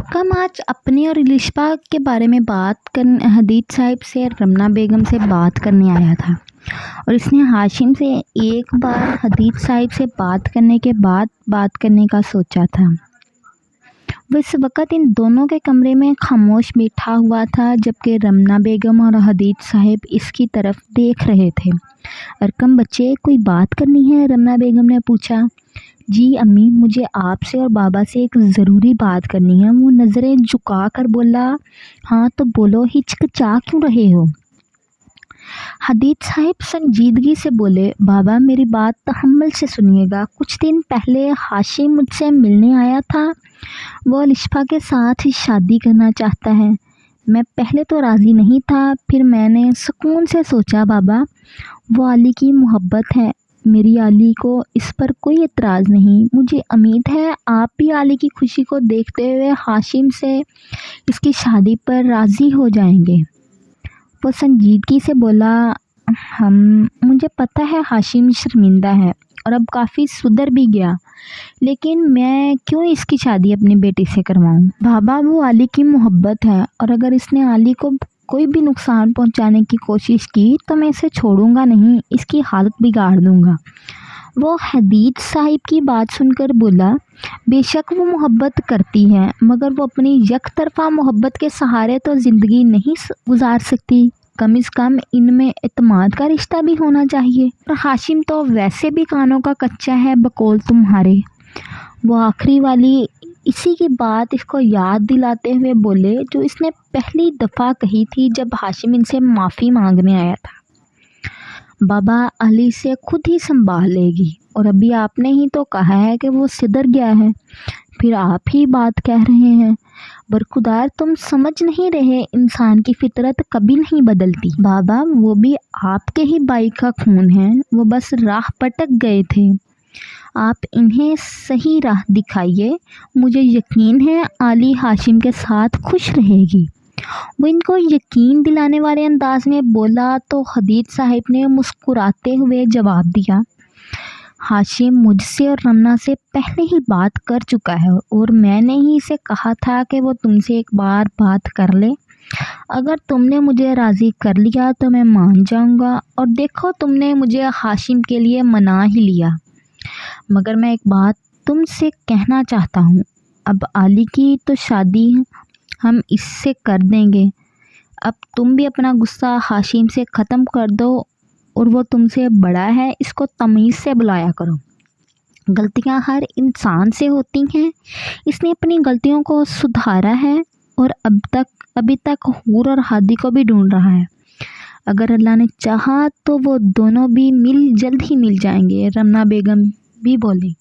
हम आज अपने और इलिशबा के बारे में बात कर हदीज साहिब से रमना बेगम से बात करने आया था और इसने हाशिम से एक बार हदीज साहिब से बात करने के बाद बात करने का सोचा था। वो इस वक्त इन दोनों के कमरे में खामोश बैठा हुआ था जबकि रमना बेगम और हदीज साहिब इसकी तरफ देख रहे थे। अरकम बच्चे, कोई बात करनी है? रमना बेगम ने पूछा। जी अम्मी, मुझे आपसे और बाबा से एक ज़रूरी बात करनी है। वो नज़रें झुका कर बोला। हाँ तो बोलो, हिचकिचा क्यों रहे हो? हदीज साहिब संजीदगी से बोले। बाबा, मेरी बात तहम्मुल से सुनिएगा। कुछ दिन पहले हाशिम मुझसे मिलने आया था। वो इलिशबा के साथ ही शादी करना चाहता है। मैं पहले तो राज़ी नहीं था, फिर मैंने सुकून से सोचा बाबा, वो आली की मोहब्बत है, मेरी आली को इस पर कोई एतराज़ नहीं। मुझे उम्मीद है आप भी आली की खुशी को देखते हुए हाशिम से इसकी शादी पर राज़ी हो जाएंगे। वो संजीदगी से बोला। मुझे पता है हाशिम शर्मिंदा है और अब काफ़ी सुधर भी गया, लेकिन मैं क्यों इसकी शादी अपनी बेटी से करवाऊं? बाबा, वो आली की मोहब्बत है और अगर इसने आली को कोई भी नुकसान पहुंचाने की कोशिश की तो मैं इसे छोड़ूंगा नहीं, इसकी हालत बिगाड़ दूंगा। वो हदीज साहिब की बात सुनकर बोला। बेशक वो मोहब्बत करती है, मगर वो अपनी यकतरफा मोहब्बत के सहारे तो ज़िंदगी नहीं गुजार सकती। कम से कम इनमें एतमाद का रिश्ता भी होना चाहिए। और हाशिम तो वैसे भी कानों का कच्चा है बकौल तुम्हारे। वो आखिरी वाली इसी की बात इसको याद दिलाते हुए बोले जो इसने पहली दफ़ा कही थी जब हाशिम इनसे माफ़ी मांगने आया था। बाबा, अली से खुद ही संभाल लेगी और अभी आपने ही तो कहा है कि वो सिधर गया है, फिर आप ही बात कह रहे हैं। बरखुदार, तुम समझ नहीं रहे, इंसान की फितरत कभी नहीं बदलती। बाबा, वो भी आपके ही भाई का खून है, वो बस राह पटक गए थे, आप इन्हें सही राह दिखाइए। मुझे यकीन है आली हाशिम के साथ खुश रहेगी। वो इनको यकीन दिलाने वाले अंदाज में बोला तो हदीज साहिब ने मुस्कुराते हुए जवाब दिया। हाशिम मुझसे और रमना से पहले ही बात कर चुका है और मैंने ही इसे कहा था कि वो तुमसे एक बार बात कर ले। अगर तुमने मुझे राज़ी कर लिया तो मैं मान जाऊंगा, और देखो तुमने मुझे हाशिम के लिए मना ही लिया। मगर मैं एक बात तुमसे कहना चाहता हूँ, अब आली की तो शादी हम इससे कर देंगे। अब तुम भी अपना गुस्सा हाशिम से ख़त्म कर दो, और वो तुमसे बड़ा है, इसको तमीज़ से बुलाया करो। गलतियाँ हर इंसान से होती हैं, इसने अपनी गलतियों को सुधारा है और अभी तक हूर और हादी को भी ढूंढ रहा है। अगर अल्लाह ने चाहा तो वो दोनों भी जल्द ही मिल जाएंगे। रमना बेगम भी बोली।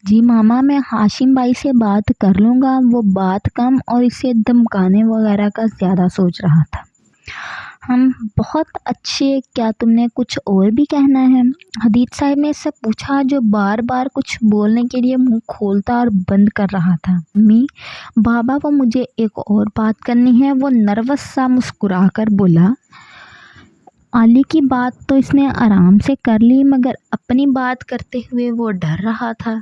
जी मामा, मैं हाशिम भाई से बात कर लूँगा। वो बात कम और इसे धमकाने वगैरह का ज़्यादा सोच रहा था। हम बहुत अच्छे, क्या तुमने कुछ और भी कहना है? हदीज साहिब ने इससे पूछा जो बार बार कुछ बोलने के लिए मुंह खोलता और बंद कर रहा था। बाबा, वो मुझे एक और बात करनी है। वो नर्वस सा मुस्कुरा कर बोला। आली की बात तो इसने आराम से कर ली, मगर अपनी बात करते हुए वो डर रहा था।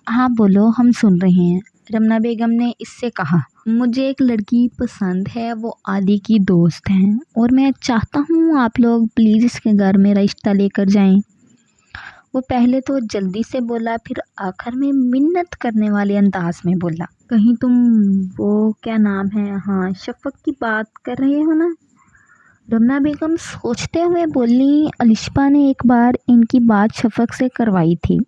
हाँ बोलो, हम सुन रहे हैं, रमना बेगम ने इससे कहा। मुझे एक लड़की पसंद है, वो आली की दोस्त हैं और मैं चाहता हूँ आप लोग प्लीज़ इसके घर में रिश्ता लेकर जाएं। वो पहले तो जल्दी से बोला, फिर आखिर में मिन्नत करने वाले अंदाज में बोला। कहीं तुम वो क्या नाम है, हाँ शफक की बात कर रहे हो ना? रमना बेगम सोचते हुए बोली। इलिशबा ने एक बार इनकी बात शफक से करवाई थी।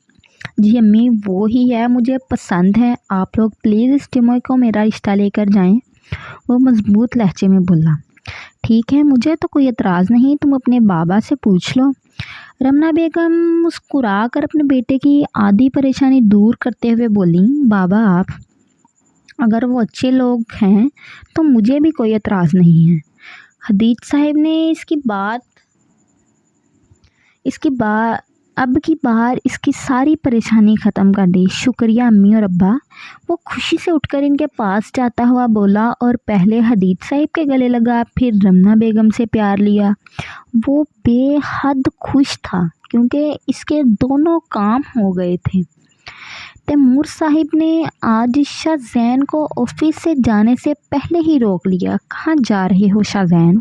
जी अम्मी, वो ही है, मुझे पसंद है, आप लोग प्लीज़ इस जुम्मे को मेरा रिश्ता लेकर जाएं। वो मज़बूत लहजे में बोला। ठीक है, मुझे तो कोई एतराज़ नहीं, तुम अपने बाबा से पूछ लो। रमना बेगम मुस्कुरा कर अपने बेटे की आधी परेशानी दूर करते हुए बोली। बाबा, आप अगर वो अच्छे लोग हैं तो मुझे भी कोई एतराज़ नहीं है। हदीज साहिब ने अब की बार इसकी सारी परेशानी ख़त्म कर दी। शुक्रिया अम्मी और अब्बा। वो खुशी से उठकर इनके पास जाता हुआ बोला और पहले हदीज साहिब के गले लगा, फिर रमना बेगम से प्यार लिया। वो बेहद खुश था क्योंकि इसके दोनों काम हो गए थे। तैमूर साहिब ने आज शाहजैन को ऑफिस से जाने से पहले ही रोक लिया। कहाँ जा रहे हो शाहजैन?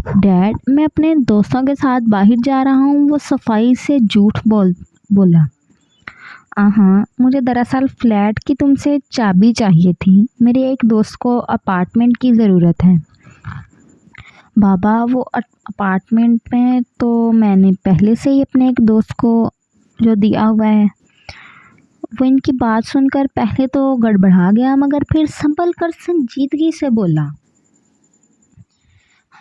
डैड, मैं अपने दोस्तों के साथ बाहर जा रहा हूँ, वो सफाई से झूठ बोला। हाँ, मुझे दरअसल फ्लैट की तुमसे चाबी चाहिए थी। मेरे एक दोस्त को अपार्टमेंट की ज़रूरत है। बाबा, वो अपार्टमेंट में तो मैंने पहले से ही अपने एक दोस्त को जो दिया हुआ है। वो इनकी बात सुनकर पहले तो गड़बड़ा गया, मगर फिर संभल कर संजीदगी से बोला,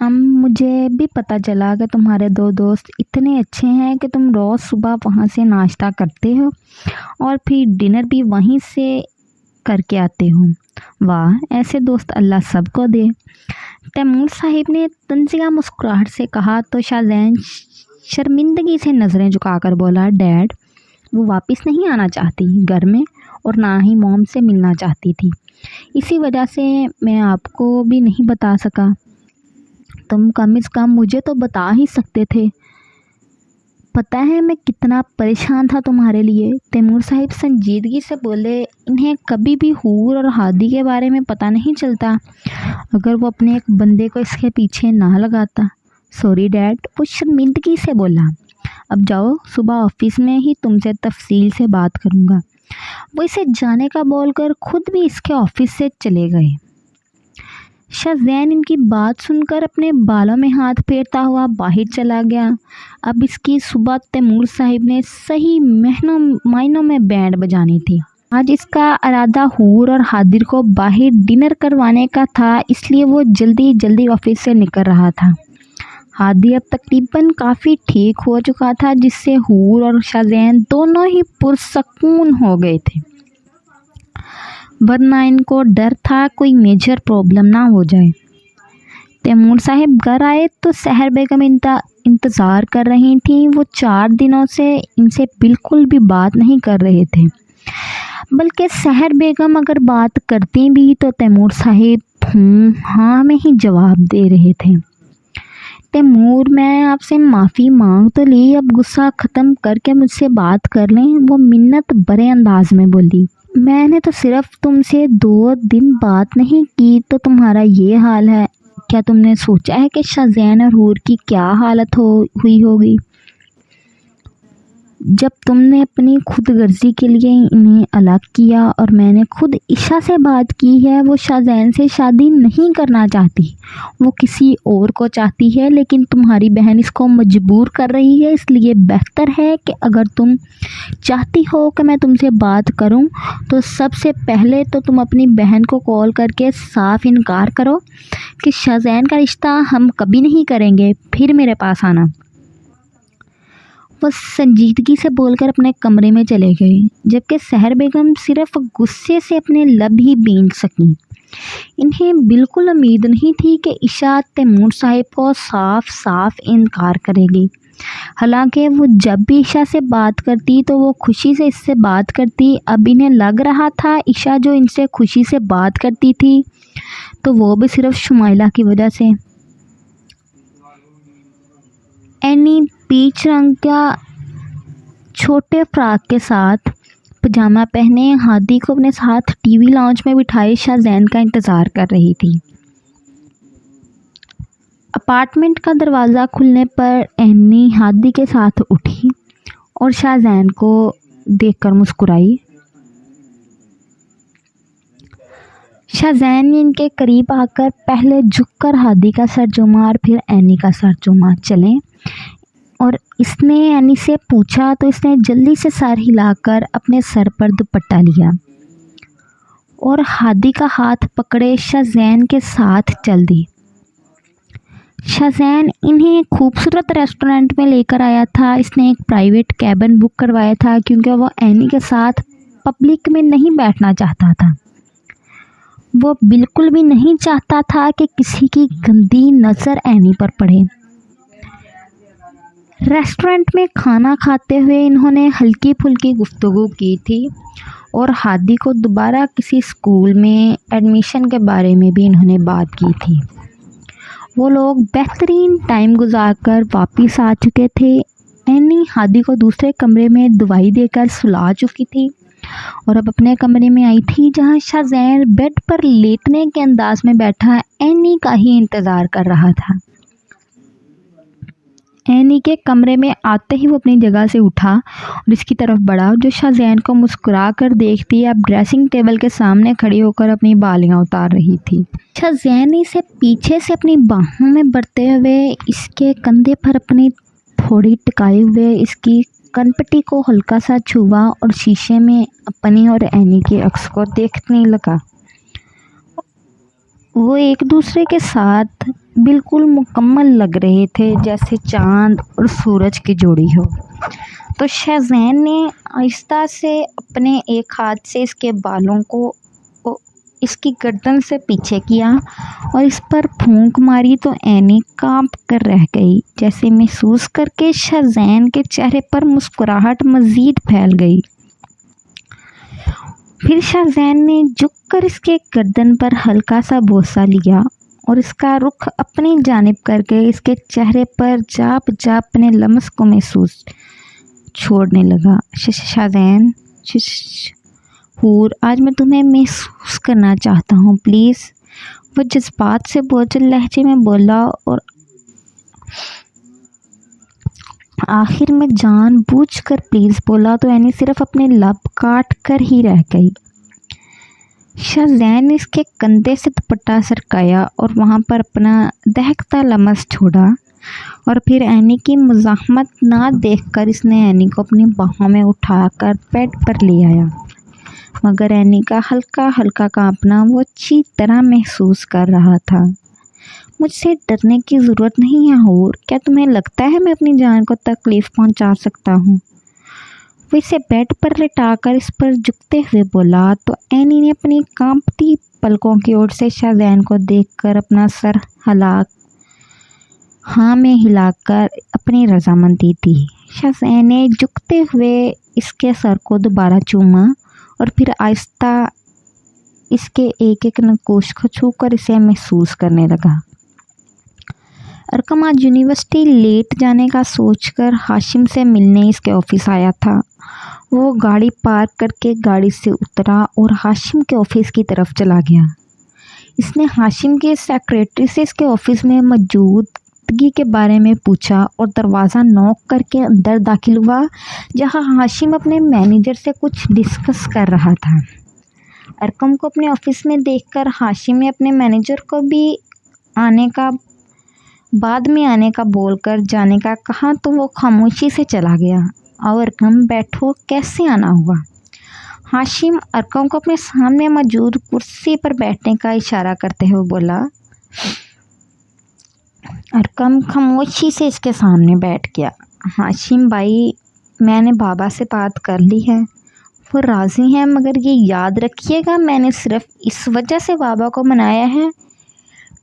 मुझे भी पता चला कि तुम्हारे दो दोस्त इतने अच्छे हैं कि तुम रोज़ सुबह वहाँ से नाश्ता करते हो और फिर डिनर भी वहीं से करके आते हो। वाह, ऐसे दोस्त अल्लाह सबको दे। तैमूर साहिब ने तंजिया मुस्कुराहट से कहा तो शाहजैन शर्मिंदगी से नज़रें झुकाकर बोला, डैड, वो वापस नहीं आना चाहती घर में और ना ही मॉम से मिलना चाहती थी। इसी वजह से मैं आपको भी नहीं बता सका। तुम कम से कम मुझे तो बता ही सकते थे। पता है मैं कितना परेशान था तुम्हारे लिए। तैमूर साहिब संजीदगी से बोले, इन्हें कभी भी हूर और हादी के बारे में पता नहीं चलता। अगर वो अपने एक बंदे को इसके पीछे ना लगाता। सॉरी डैड, वो शर्मिंदगी से बोला। अब जाओ, सुबह ऑफिस में ही तुमसे तफसील से बात करूँगा। वो इसे जाने का बोलकर खुद भी इसके ऑफिस से चले गए। शाहजैन इनकी बात सुनकर अपने बालों में हाथ फेरता हुआ बाहर चला गया। अब इसकी सुबह तैमूर साहिब ने सही मायनों में बैंड बजानी थी। आज इसका इरादा हूर और हादिर को बाहर डिनर करवाने का था, इसलिए वो जल्दी जल्दी ऑफिस से निकल रहा था। हादी अब तकरीबन काफ़ी ठीक हो चुका था, जिससे हूर और शाहजैन दोनों ही पुरसकून हो गए थे, वरना इनको डर था कोई मेजर प्रॉब्लम ना हो जाए। तैमूर साहिब घर आए तो सहर बेगम इंतज़ार कर रही थीं। वो 4 दिनों से इनसे बिल्कुल भी बात नहीं कर रहे थे, बल्कि सहर बेगम अगर बात करती भी तो तैमूर साहिब हाँ में ही जवाब दे रहे थे। तैमूर, मैं आपसे माफ़ी मांग तो ली, अब गुस्सा ख़त्म करके मुझसे बात कर लें, वो मिन्नत भरे अंदाज में बोली। मैंने तो सिर्फ तुमसे 2 दिन बात नहीं की तो तुम्हारा ये हाल है। क्या तुमने सोचा है कि शाहजैन और हूर की क्या हालत हुई होगी जब तुमने अपनी खुद गर्जी के लिए इन्हें अलग किया? और मैंने खुद ईशा से बात की है, वो शाहजैन से शादी नहीं करना चाहती, वो किसी और को चाहती है, लेकिन तुम्हारी बहन इसको मजबूर कर रही है। इसलिए बेहतर है कि अगर तुम चाहती हो कि मैं तुमसे बात करूं, तो सबसे पहले तो तुम अपनी बहन को कॉल करके साफ इनकार करो कि शाहजैन का रिश्ता हम कभी नहीं करेंगे, फिर मेरे पास आना। वो संजीदगी से बोलकर अपने कमरे में चले गए, जबकि सहर बेगम सिर्फ गुस्से से अपने लब ही बींच सकीं। इन्हें बिल्कुल उम्मीद नहीं थी कि ईशा तैमूर साहिब को साफ साफ इनकार करेगी। हालांकि वो जब भी ईशा से बात करती तो वो खुशी से इससे बात करती। अब इन्हें लग रहा था ईशा जो इनसे खुशी से बात करती थी तो वो भी सिर्फ शुमाइला की वजह से। एनी पीच रंग का छोटे फ्राक के साथ पजामा पहने हादी को अपने साथ टीवी लाउंज में बिठाए शाहजैन का इंतज़ार कर रही थी। अपार्टमेंट का दरवाज़ा खुलने पर एनी हादी के साथ उठी और शाहजैन को देखकर मुस्कुराई। शाहजैन ने इनके करीब आकर पहले झुककर हादी का सर चूमा और फिर एनी का सर चूमा। चलें, और इसने एनी से पूछा तो इसने जल्दी से सर हिलाकर अपने सर पर दुपट्टा लिया और हादी का हाथ पकड़े शाहजैन के साथ चल दी। शाहजैन इन्हें खूबसूरत रेस्टोरेंट में लेकर आया था। इसने एक प्राइवेट कैबिन बुक करवाया था क्योंकि वो एनी के साथ पब्लिक में नहीं बैठना चाहता था। वो बिल्कुल भी नहीं चाहता था कि किसी की गंदी नज़र एनी पर पड़े। रेस्टोरेंट में खाना खाते हुए इन्होंने हल्की फुल्की गुफ्तगू की थी और हादी को दोबारा किसी स्कूल में एडमिशन के बारे में भी इन्होंने बात की थी। वो लोग बेहतरीन टाइम गुजारकर वापस आ चुके थे एनी हादी को दूसरे कमरे में दवाई देकर सुला चुकी थी और अब अपने कमरे में आई थी, जहां शाहज़ैन बेड पर लेटने के अंदाज में बैठा एनी का ही इंतज़ार कर रहा था। एनी के कमरे में आते ही वो अपनी जगह से उठा और इसकी तरफ बढ़ा, जो शाहज़ैन को मुस्कुरा कर देखती अब ड्रेसिंग टेबल के सामने खड़ी होकर अपनी बालियां उतार रही थी। शाहज़ैन ने इसे पीछे से अपनी बाहों में बढ़ते हुए इसके कंधे पर अपनी थोड़ी टिकाए हुए इसकी कनपट्टी को हल्का सा छुआ और शीशे में अपनी और एनी के अक्स को देखने लगा। वो एक दूसरे के साथ बिल्कुल मुकम्मल लग रहे थे, जैसे चांद और सूरज की जोड़ी हो। तो शाहज़ैन ने आहिस्ता से अपने एक हाथ से इसके बालों को इसकी गर्दन से पीछे किया और इस पर फूंक मारी, तो एनी कांप कर रह गई, जैसे महसूस करके शाहज़ैन के चेहरे पर मुस्कुराहट मज़ीद फैल गई। फिर शाहज़ैन ने झुककर इसके गर्दन पर हल्का सा बोसा लिया और इसका रुख अपनी जानिब करके इसके चेहरे पर जाप जाप अपने लम्स को महसूस छोड़ने लगा। शाहज़ैन, हूर, आज मैं तुम्हें महसूस करना चाहता हूँ, प्लीज़। वो जज्बात से बोझल लहजे में बोला और आखिर में जानबूझकर प्लीज़ बोला तो एनी सिर्फ अपने लब काट कर ही रह गई। शाहज़ैन ने इसके कंधे से दुपट्टा सरकाया और वहाँ पर अपना दहकता लम्स छोड़ा और फिर एनी की मुज़ाहमत ना देखकर इसने एनी को अपनी बाहों में उठाकर बेड पर ले आया, मगर एनी का हल्का हल्का कांपना वो अच्छी तरह महसूस कर रहा था। मुझसे डरने की ज़रूरत नहीं है हूर, क्या तुम्हें लगता है मैं अपनी जान को तकलीफ़ पहुंचा सकता हूँ? वो इसे बेड पर लिटाकर इस पर झुकते हुए बोला, तो एनी ने अपनी कांपती पलकों की ओर से शाहज़ैन को देखकर अपना सर हाँ में हिलाकर अपनी रजामंदी दी। शाहज़ैन ने झुकते हुए इसके सर को दोबारा चूमा और फिर आहिस्ता इसके एक एक नकोश को छूकर इसे महसूस करने लगा। अरकम आज यूनिवर्सिटी लेट जाने का सोचकर हाशिम से मिलने इसके ऑफिस आया था। वो गाड़ी पार्क करके गाड़ी से उतरा और हाशिम के ऑफिस की तरफ चला गया। इसने हाशिम के सेक्रेटरी से इसके ऑफिस में मौजूदगी के बारे में पूछा और दरवाज़ा नॉक करके अंदर दाखिल हुआ, जहां हाशिम अपने मैनेजर से कुछ डिस्कस कर रहा था। अरकम को अपने ऑफिस में देखकर हाशिम ने अपने मैनेजर को भी बाद में आने का बोलकर जाने का कहा, तो वो खामोशी से चला गया। और अरकम, बैठो, कैसे आना हुआ? हाशिम अरकम को अपने सामने मौजूद कुर्सी पर बैठने का इशारा करते हुए बोला। अरकम खामोशी से इसके सामने बैठ गया। हाशिम भाई, मैंने बाबा से बात कर ली है, वो राज़ी हैं, मगर ये याद रखिएगा मैंने सिर्फ इस वजह से बाबा को मनाया है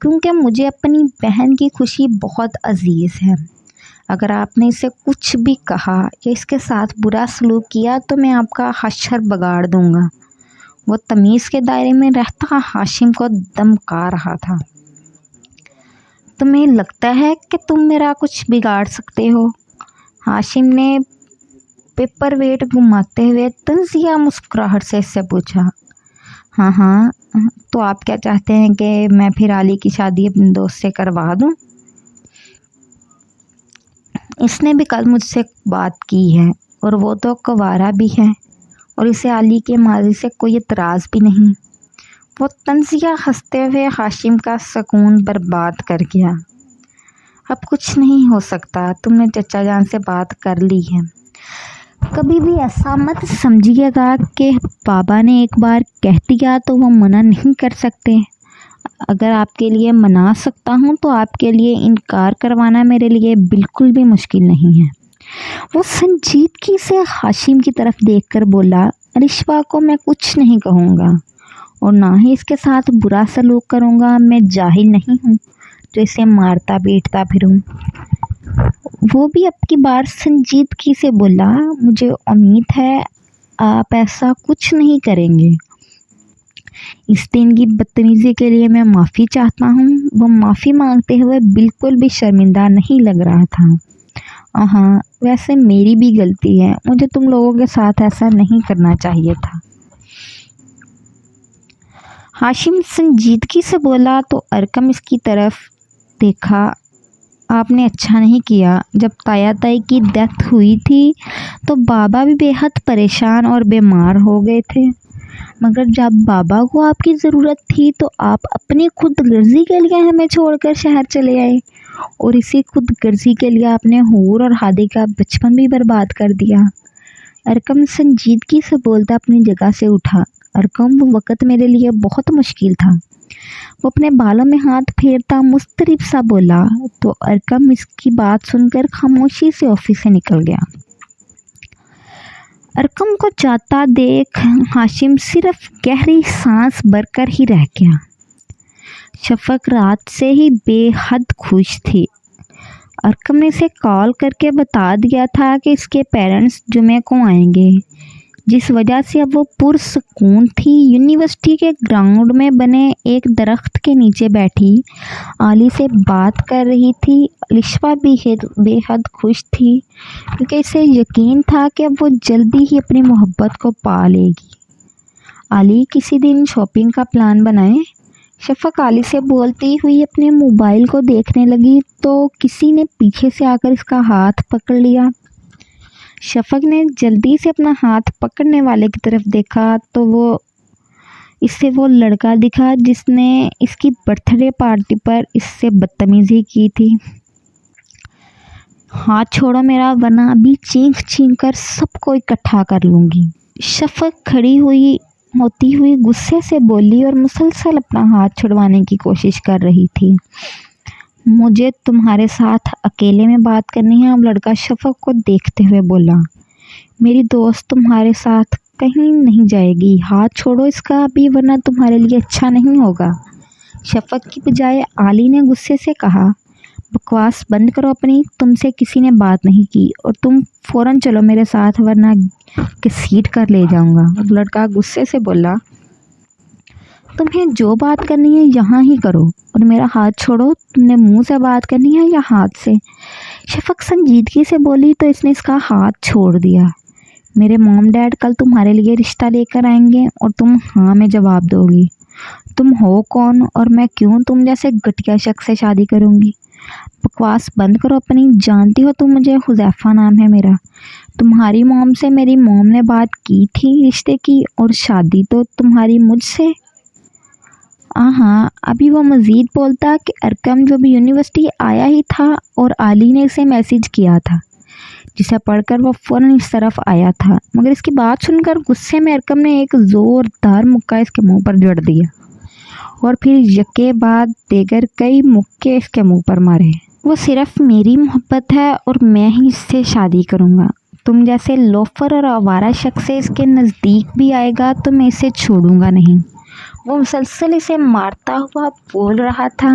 क्योंकि मुझे अपनी बहन की खुशी बहुत अजीज़ है। अगर आपने इसे कुछ भी कहा या इसके साथ बुरा सलूक किया तो मैं आपका हश्र बगाड़ दूंगा। वो तमीज़ के दायरे में रहता हाशिम को धमका रहा था। तुम्हें लगता है कि तुम मेरा कुछ बिगाड़ सकते हो? हाशिम ने पेपर वेट घुमाते हुए तंजिया मुस्कुराहट से इससे पूछा। हाँ, तो आप क्या चाहते हैं कि मैं फिर आली की शादी अपने दोस्त से करवा दूं? इसने भी कल मुझसे बात की है और वो तो कुंवारा भी है और इसे आली के माजी से कोई एतराज़ भी नहीं। वो तंजिया हंसते हुए हाशिम का सुकून बर्बाद कर गया। अब कुछ नहीं हो सकता, तुमने चचा जान से बात कर ली है। कभी भी ऐसा मत समझिएगा कि बाबा ने एक बार कह दिया तो वो मना नहीं कर सकते। अगर आपके लिए मना सकता हूँ तो आपके लिए इनकार करवाना मेरे लिए बिल्कुल भी मुश्किल नहीं है। वो संजीदगी से हाशिम की तरफ देखकर बोला, रिश्वा को मैं कुछ नहीं कहूँगा और ना ही इसके साथ बुरा सलूक करूँगा। मैं जाहिल नहीं हूँ जो इसे मारता पीटता फिरूँ। वो भी अब की बार संजीदगी से बोला, मुझे उम्मीद है आप ऐसा कुछ नहीं करेंगे। इस दिन की बदतमीज़ी के लिए मैं माफ़ी चाहता हूँ। वो माफ़ी मांगते हुए बिल्कुल भी शर्मिंदा नहीं लग रहा था ہاں ویسے میری بھی غلطی ہے، مجھے تم لوگوں کے ساتھ ایسا نہیں کرنا چاہیے تھا۔ ہاشم سنجیدگی سے بولا تو ارکم اس کی طرف دیکھا۔ آپ نے اچھا نہیں کیا، جب تایا تائی کی ڈیتھ ہوئی تھی تو بابا بھی بے حد پریشان اور بیمار ہو گئے تھے، مگر جب بابا کو آپ کی ضرورت تھی تو آپ اپنی خود غرضی کے لیے ہمیں چھوڑ کر شہر چلے آئے، اور اسی خود غرضی کے لیے آپ نے حور اور ہادی کا بچپن بھی برباد کر دیا۔ ارکم سنجیدگی سے بولتا اپنی جگہ سے اٹھا۔ ارکم وہ وقت میرے لیے بہت مشکل تھا۔ وہ اپنے بالوں میں ہاتھ پھیرتا مضطرب سا بولا تو ارکم اس کی بات سن کر خاموشی سے آفس سے نکل گیا۔ ارکم کو جاتا دیکھ ہاشم صرف گہری سانس بھر کر ہی رہ گیا۔ شفق رات سے ہی بے حد خوش تھی۔ ارکم نے اسے کال کر کے بتا دیا تھا کہ اس کے پیرنٹس جمعے کو آئیں گے، جس وجہ سے اب وہ پرسکون تھی۔ یونیورسٹی کے گراؤنڈ میں بنے ایک درخت کے نیچے بیٹھی علی سے بات کر رہی تھی۔ الشبا بھی بے حد خوش تھی کیونکہ اسے یقین تھا کہ اب وہ جلدی ہی اپنی محبت کو پا لے گی۔ علی کسی دن شاپنگ کا پلان بنائیں؟ شفق علی سے بولتی ہوئی اپنے موبائل کو دیکھنے لگی تو کسی نے پیچھے سے آ کر اس کا ہاتھ پکڑ لیا۔ شفق نے جلدی سے اپنا ہاتھ پکڑنے والے کی طرف دیکھا تو وہ لڑکا دکھا جس نے اس کی برتھ ڈے پارٹی پر اس سے بدتمیزی کی تھی۔ ہاتھ چھوڑو میرا ورنہ ابھی چینک چینک کر سب کو اکٹھا کر لوں گی۔ شفق کھڑی ہوتی ہوئی غصے سے بولی اور مسلسل اپنا ہاتھ چھڑوانے کی کوشش کر رہی تھی۔ مجھے تمہارے ساتھ اکیلے میں بات کرنی ہے، لڑکا شفق کو دیکھتے ہوئے بولا۔ میری دوست تمہارے ساتھ کہیں نہیں جائے گی، ہاتھ چھوڑو اس کا ابھی ورنہ تمہارے لیے اچھا نہیں ہوگا۔ شفق کی بجائے علی نے غصے سے کہا، بکواس بند کرو اپنی، تم سے کسی نے بات نہیں کی اور تم فوراً چلو میرے ساتھ ورنہ گھسیٹ کر لے جاؤں گا۔ لڑکا غصے سے بولا، تمہیں جو بات کرنی ہے یہاں ہی کرو اور میرا ہاتھ چھوڑو، تم نے منہ سے بات کرنی ہے یا ہاتھ سے؟ شفق سنجیدگی سے بولی تو اس نے اس کا ہاتھ چھوڑ دیا۔ میرے موم ڈیڈ کل تمہارے لیے رشتہ لے کر آئیں گے اور تم ہاں میں جواب دو گی۔ تم ہو کون اور میں کیوں تم جیسے گھٹیا شخص سے شادی کروں گی؟ بکواس بند کرو اپنی، جانتی ہو تم مجھے، حذیفہ نام ہے میرا۔ تمہاری موم سے میری موم نے بات کی تھی رشتے کی اور شادی تو تمہاری مجھ سے۔ ہاں ابھی وہ مزید بولتا کہ ارکم جو بھی یونیورسٹی آیا ہی تھا اور علی نے اسے میسیج کیا تھا، جسے پڑھ کر وہ فوراً اس طرف آیا تھا، مگر اس کی بات سن کر غصے میں ارکم نے ایک زوردار مکہ اس کے منہ پر جڑ دیا اور پھر یکے بعد دیگر کئی مکے اس کے منہ پر مارے۔ وہ صرف میری محبت ہے اور میں ہی اس سے شادی کروں گا۔ تم جیسے لوفر اور آوارہ شخص سے اس کے نزدیک بھی آئے گا تو میں اسے چھوڑوں گا نہیں۔ وہ مسلسل اسے مارتا ہوا بول رہا تھا۔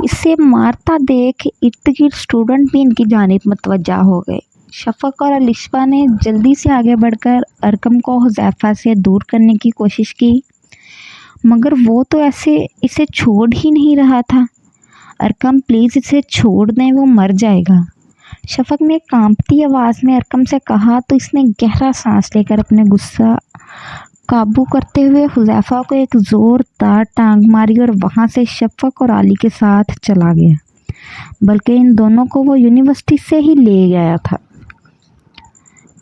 اسے مارتا دیکھ ارد گرد اسٹوڈنٹ بھی ان کی جانب متوجہ ہو گئے۔ شفق اور الشبا نے جلدی سے آگے بڑھ کر ارکم کو حذیفہ سے دور کرنے کی کوشش کی، مگر وہ تو ایسے اسے چھوڑ ہی نہیں رہا تھا۔ ارکم پلیز اسے چھوڑ دیں، وہ مر جائے گا۔ شفق نے کانپتی آواز میں ارکم سے کہا تو اس نے گہرا سانس لے کر اپنے غصہ قابو کرتے ہوئے حذیفہ کو ایک زوردار ٹانگ ماری اور وہاں سے شفق اور علی کے ساتھ چلا گیا، بلکہ ان دونوں کو وہ یونیورسٹی سے ہی لے گیا تھا۔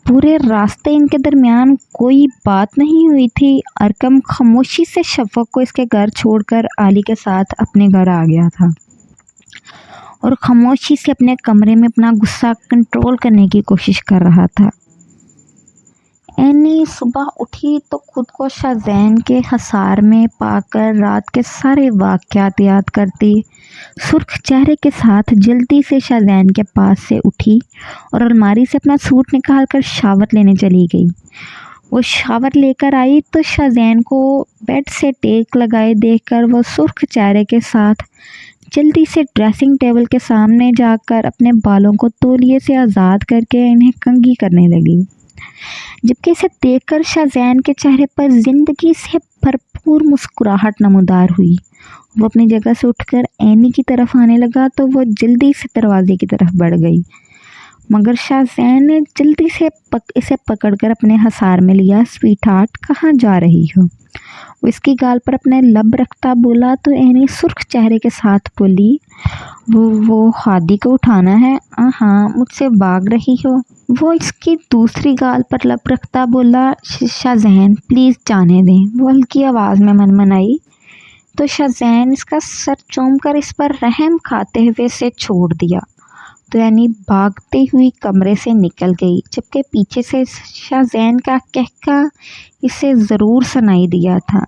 پورے راستے ان کے درمیان کوئی بات نہیں ہوئی تھی۔ ارکم خاموشی سے شفق کو اس کے گھر چھوڑ کر علی کے ساتھ اپنے گھر آ گیا تھا اور خاموشی سے اپنے کمرے میں اپنا غصہ کنٹرول کرنے کی کوشش کر رہا تھا۔ اینی صبح اٹھی تو خود کو شاذین کے حصار میں پا کر رات کے سارے واقعات یاد کرتی سرخ چہرے کے ساتھ جلدی سے شاذین کے پاس سے اٹھی اور الماری سے اپنا سوٹ نکال کر شاور لینے چلی گئی۔ وہ شاور لے کر آئی تو شاذین کو بیڈ سے ٹیک لگائے دیکھ کر وہ سرخ چہرے کے ساتھ جلدی سے ڈریسنگ ٹیبل کے سامنے جا کر اپنے بالوں کو تولیے سے آزاد کر کے انہیں کنگھی کرنے لگی، جبکہ اسے دیکھ کر شاذین کے چہرے پر زندگی سے بھرپور مسکراہٹ نمودار ہوئی۔ وہ اپنی جگہ سے اٹھ کر اینی کی طرف آنے لگا تو وہ جلدی سے دروازے کی طرف بڑھ گئی۔ मगर शाहज़ैन ने जल्दी से इसे पकड़कर अपने हसार में लिया। स्वीट हार्ट, कहाँ जा रही हो? वो इसकी गाल पर अपने लब रखता बोला तो एनी सुर्ख चेहरे के साथ बोली, वो हादी को उठाना है। हाँ, मुझसे भाग रही हो? वो इसकी दूसरी गाल पर लब रखता बोला, शाहज़ैन प्लीज़ जाने दें। वो हल्की आवाज़ में मनमनाई तो शाहज़ैन इसका सर चूम कर इस पर रहम खाते हुए इसे छोड़ दिया तो यानी भागती हुई कमरे से निकल गई, जबकि पीछे से शाहज़ैन का कहका इसे ज़रूर सुनाई दिया था।